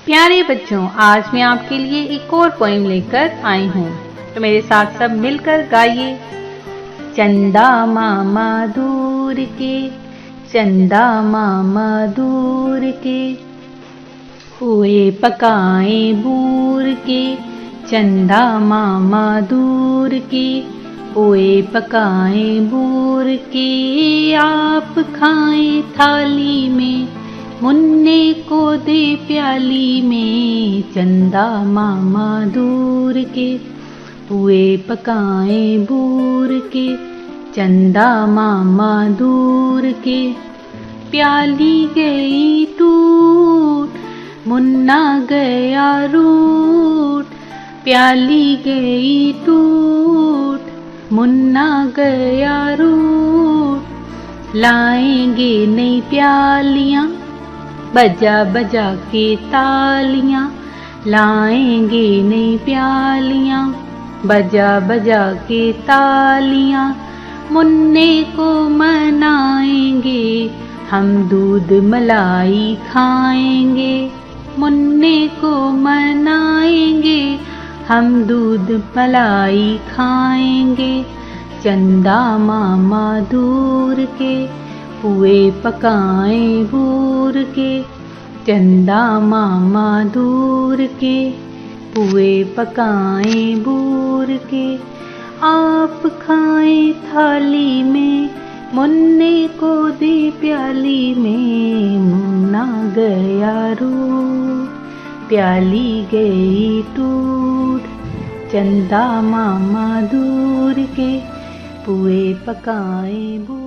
प्यारे बच्चों, आज मैं आपके लिए एक और पोएम लेकर आई हूँ, तो मेरे साथ सब मिलकर गाइए। चंदा मामा दूर के, चंदा मामा दूर के, हुए पकाए बूर के, चंदा मामा दूर के, हुए पकाए बूर के, आप खाएं थाली में, मुन्ने को दे प्याली में, चंदा मामा दूर के, हुए पकाए बूर के, चंदा मामा दूर के, प्याली गई टूट, मुन्ना गया रूठ, प्याली गई टूट, मुन्ना गया रूठ, लाएंगे नई प्यालियां, बजा बजा के तालियां, लाएंगे नई प्यालियां, बजा बजा के तालियां, मुन्ने को मनाएंगे, हम दूध मलाई खाएंगे, मुन्ने को मनाएंगे, हम दूध मलाई खाएंगे, चंदा मामा दूर के, हुए पकाए बूर के, चंदा मामा दूर के, हुए पकाए बूर के, आप खाएं थाली में, मुन्ने को दे प्याली में, मुन्ना गया रूठ, प्याली गई टूट, चंदा मामा दूर के, पुए पकाए बूर